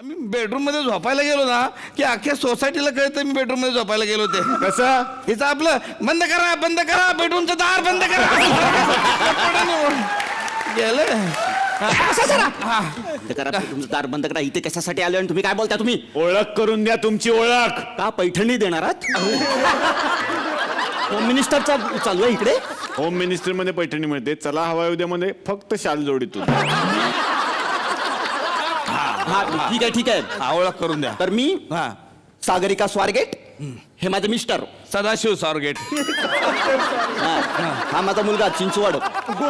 आम्ही बेडरूम मध्ये झोपायला गेलो ना की अख्ख्या सोसायटीला कळतं मी बेडरूम मध्ये झोपायला गेलो ते. कसं? हिचं आपलं बंद करा बेडरूमचं दार बंद करा गेलं. तुमचं दार बंद करा. इथे कशासाठी आलोय आणि तुम्ही काय बोलता? तुम्ही ओळख करून द्या तुमची ओळख. का पैठणी देणार आहात? होम मिनिस्टरचा चालू आहे इकडे. होम मिनिस्टर मध्ये पैठणी मिळते. चला हवा उद्यामध्ये फक्त शाल जोडीतून. हा ठीक आहे. ओळख करून द्या. तर मी हा सागरिका स्वारगेट, हे माझे मिस्टर. सदाशिव सॉरगेट. हा माझा मुलगा चिंचवड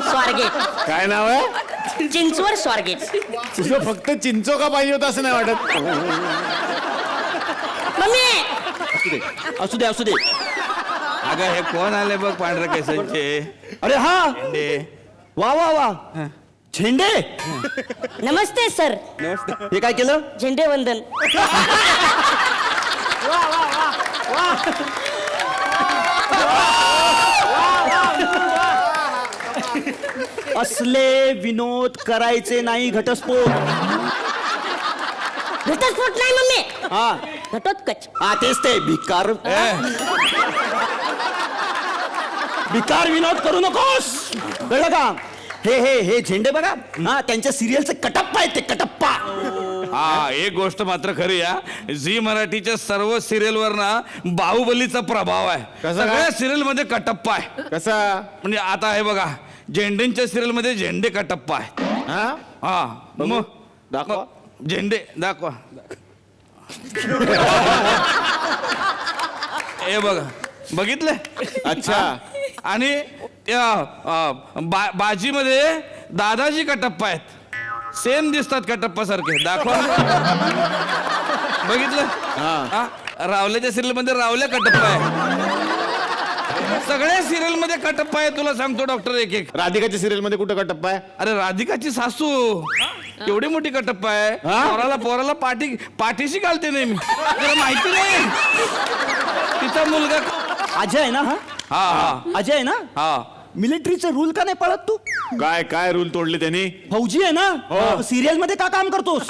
स्वारगेट. काय नाव आहे? चिंचवड स्वारगेट. तुझं फक्त चिंचो का पाहिजे होतं असं नाही वाटत? मम्मी असू दे. अगं हे कोण आले बघ पांढऱ्या केसांचे. अरे हा वा झेंडे. नमस्ते सर. हे काय केलं? झेंडे वंदन. असले विनोद करायचे नाही. घटस्फोट. घटस्फोट नाही मम्मी, हा घटोत्कच. हा तेच ते भिकार विनोद करू नकोस, कळलं का? हे झेंडे बघा ना, त्यांच्या सिरियलचे कटप्पा आहेत ते. कटप्पा. हा एक गोष्ट मात्र खरी या झी मराठीच्या सर्व सिरियल वर ना बाहुबलीचा प्रभाव आहे. सगळ्या सिरियल मध्ये कटप्पा आहे. कसा? म्हणजे आता हे बघा झेंडेंच्या सिरियल मध्ये झेंडे कटप्पा आहे. हा मग दाखवा. झेंडे दाखवा. हे बघा बघितले. अच्छा. आणि बाजीमध्ये दादाजी कटप्पा आहेत. सेम दिसतात कटप्पा सारखे. दाखवा. बघितलं. रावल्याच्या सिरियल मध्ये रावल्या कटप्पा आहे. सगळ्या सिरियल मध्ये कटप्पा आहे. तुला सांगतो डॉक्टर एक. राधिकाच्या सिरियल मध्ये कुठं का टप्पा आहे? अरे राधिकाची सासू एवढी मोठी कटप्पा आहे. पोराला पाठीशी घालते नाही मी. तुला माहिती नाही. तिचा मुलगा अजय आहे ना? हा अजय आहे ना? हा मिलिटरीचे रूल का नाही पाळत तू? काय रूल तोडले त्यांनी? फौजी आहे ना, सिरियल मध्ये का काम करतोस?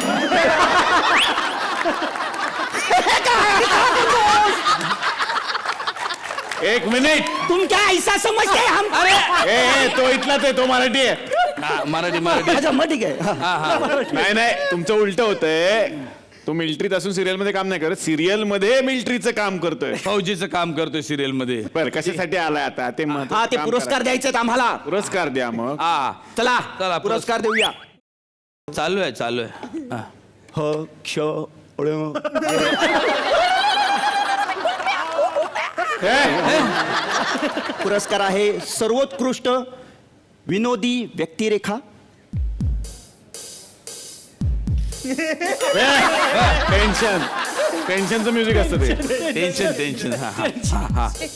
एक मिनिट. तुम क्या ऐसा समजते हम? ए तो इथलाच आहे. तो मराठी आहे. मराठी अच्छा मग ठीक आहे. नाही तुमचं उलट होतंय. तो मिलिटरीत असून सिरियल मध्ये काम नाही करत. सिरियल मध्ये मिलिटरीचं काम करतोय. फौजीचं काम करतोय सिरियल मध्ये. बर कशासाठी आलाय आता ते? हा ते पुरस्कार द्यायचे आम्हाला. पुरस्कार द्या मग. हा चला पुरस्कार देऊया. चालू आहे हा. पुरस्कार आहे सर्वोत्कृष्ट विनोदी व्यक्तिरेखा. टेन्शनचं म्युझिक असतं ते. टेन्शन.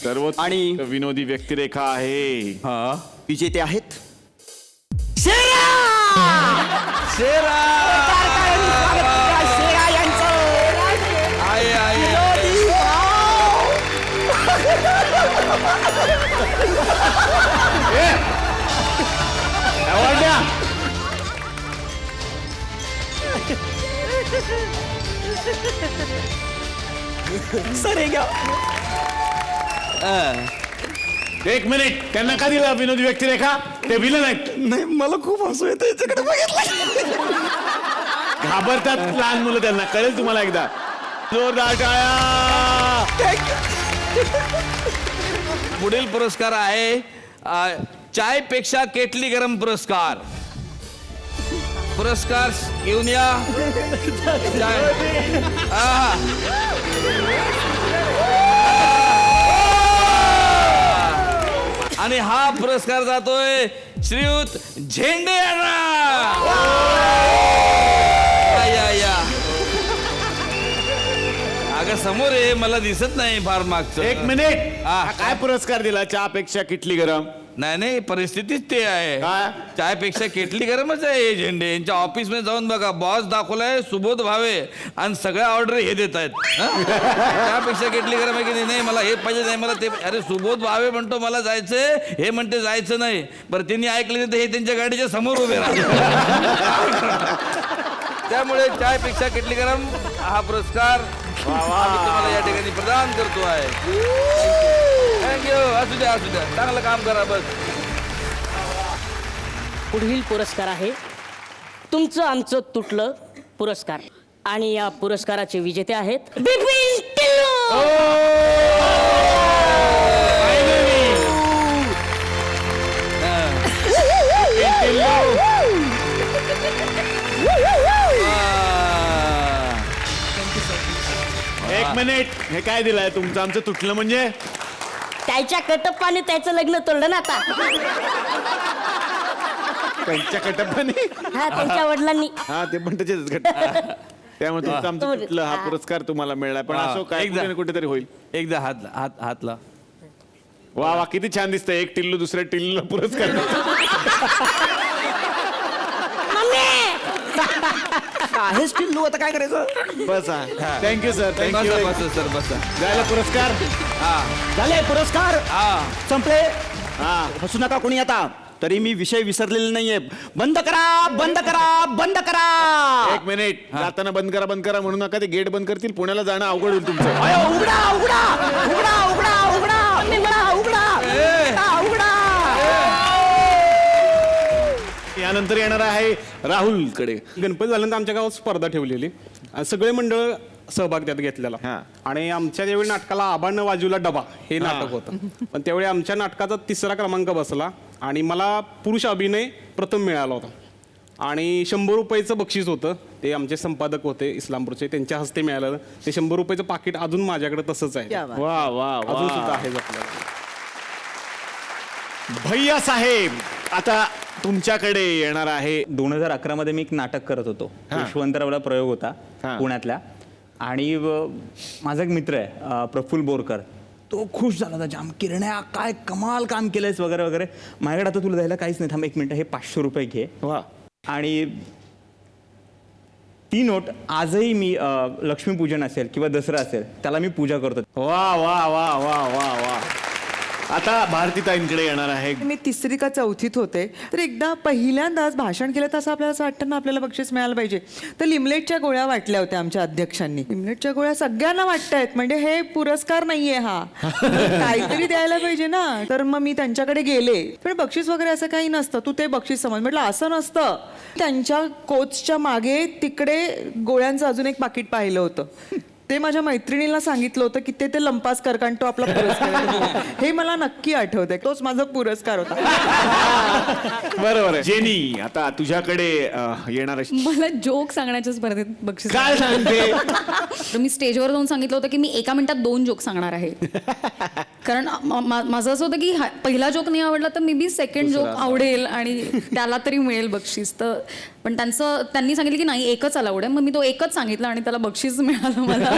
सर्वोत्कृष्ट आणि विनोदी व्यक्तिरेखा आहे. विजेते आहेत शेरा यांचं. अवॉर्ड द्या. सर हे घ्या. एक मिनिट. त्यांना का दिला विनोदी व्यक्तिरेखा? ते विलन आहेत. नाही मला खूप हसू येतं याच्याकडे बघितलं. घाबरतात लहान मुलं. त्यांना कळेल तुम्हाला एकदा. जोरदार टाळ्या. पुढील पुरस्कार आहे चाय पेक्षा केटली गरम पुरस्कार. पुरस्कार घेऊन या. आणि हा पुरस्कार जातोय श्रीयुत झेंडे यांना. या अगं समोर आहे, मला दिसत नाही फार मागचं. एक मिनिट. हा. काय पुरस्कार दिला? चहापेक्षा किटली गरम. नाही परिस्थितीच ते आहे. काय? चायपेक्षा केटली गरमच आहे हे झेंडे. यांच्या ऑफिस मध्ये जाऊन बघा. बॉस दाखवलाय सुबोध भावे आणि सगळ्या ऑर्डर हे देत आहेत. त्यापेक्षा केटली गरम आहे की नाही मला हे पाहिजे नाही मला ते. अरे सुबोध भावे म्हणतो मला जायचंय, हे म्हणते जायचं नाही. बरं त्यांनी ऐकलं नाही तर हे त्यांच्या गाडीच्या समोर उभे राहतात. त्यामुळे चायपेक्षा किटली गरम हा पुरस्कार आम्ही तुम्हाला या ठिकाणी प्रदान करतो आहे. थँक्यू. असू द्या चांगलं काम करा बस. पुढील पुरस्कार आहे तुमचं आमचं तुटलं पुरस्कार आणि या पुरस्काराचे विजेते आहेत बिपिन टिल्लू. एक मिनिट, हे काय दिलंय तुमचं आमचं तुटलं म्हणजे? त्याच्या कटप्पाने त्याचं लग्न तोडलं ना आता. त्यांच्या कटप्पाने? हा त्यांच्या वडिलांनी. हा ते पण त्याचेच घट. त्यामुळे तुमचं आमचं तुटलं हा पुरस्कार तुम्हाला मिळाला. पण असो काय एकदा. कुठे ना कुठेतरी होईल. एकदा हातला वा वा किती छान दिसतंय. एक टिल्लू दुसऱ्या टिल्लूला पुरस्कार. आहेच टिल्लू, आता काय करायचं? बसा. Thank you sir, thank you. बसा सर बसा. जायला पुरस्कार. झाले पुरस्कार संपले. हा हसू नका कोणी आता. तरी मी विषय विसरलेले नाहीये. बंद करा बंद करा बंद करा. एक मिनिट, जाताना बंद करा म्हणू नका. ते गेट बंद करतील. पुण्याला जाणं अवघड होईल तुमचं. अयो, उघडा उघडा उघडा उघडा उघडा उघडा उघडा उघडा. यानंतर येणार आहे राहुल कडे. गणपती झाल्यानंतर आमच्या गावात स्पर्धा ठेवलेली. सगळे मंडळ सहभाग त्यात घेतलेला. हा. आणि आमच्या त्यावेळी नाटकाला आबांना वाजूला डबा हे नाटक होतं. पण त्यावेळी आमच्या नाटकाचा 3रा क्रमांक बसला आणि मला पुरुष अभिनय प्रथम मिळाला होता. आणि 100 रुपयाचं बक्षीस होतं. ते आमचे संपादक होते इस्लामपूरचे, त्यांच्या हस्ते मिळालं. ते 100 रुपयाचं पाकिट अजून माझ्याकडे तसंच आहे. वा वा अजून सुद्धा वा. आहे आपल्याला. भैया साहेब, आता तुमच्याकडे येणार आहे. 2011 मध्ये मी एक नाटक करत होतो. यशवंतरावला प्रयोग होता हा. पुण्यातल्या. आणि माझा एक मित्र आहे प्रफुल्ल बोरकर. तो खुश झाला होता जाम. किरण्या काय कमाल काम केलंयस वगैरे वगैरे. माझ्याकडे आता तुला द्यायला काहीच नाही. थांब 1 मिनिट, हे 500 रुपये घे. वा. आणि ती नोट आजही मी लक्ष्मीपूजन असेल किंवा दसरा असेल त्याला मी पूजा करतो. वा वा वा वा वा वा. आता भारतीताईंकडे येणार आहे. मी 3री का 4थीत होते, तर एकदा पहिल्यांदाच भाषण केलं तर असं आपल्याला असं वाटतं ना आपल्याला बक्षीस मिळालं पाहिजे. तर लिमलेटच्या गोळ्या वाटल्या होत्या आमच्या अध्यक्षांनी. लिमलेटच्या गोळ्या सगळ्यांना वाटतायत, म्हणजे हे पुरस्कार नाहीये हा, काहीतरी द्यायला पाहिजे ना. तर मग मी त्यांच्याकडे गेले, पण बक्षीस वगैरे असं काही नसतं, तू ते बक्षीस समज. म्हटलं असं नसतं. त्यांच्या कोचच्या मागे तिकडे गोळ्यांचं अजून एक पाकिट पाहिलं होतं. ते माझ्या मैत्रिणीला सांगितलं होतं की ते लंपास कर, कारण तो आपला पुरस्कार आहे. हे मला नक्की आठवतंय, तोच माझा पुरस्कार होता. बरोबर आहे. जेनी, आता तुझ्याकडे येणार आहे. मला जोक सांगण्याच्या स्पर्धेत बक्षीस काय सांगते? तर मी स्टेजवर जाऊन सांगितलं होतं की मी 1 मिनिटात 2 जोक सांगणार आहे. कारण माझं असं होतं की पहिला जोक नाही आवडला तर मे बी सेकंड जोक आवडेल आणि त्याला तरी मिळेल बक्षीस. तर पण त्यांनी सांगितलं की नाही एकच अलाउड आहे. मग मी तो एकच सांगितला आणि त्याला बक्षीस मिळालं मला.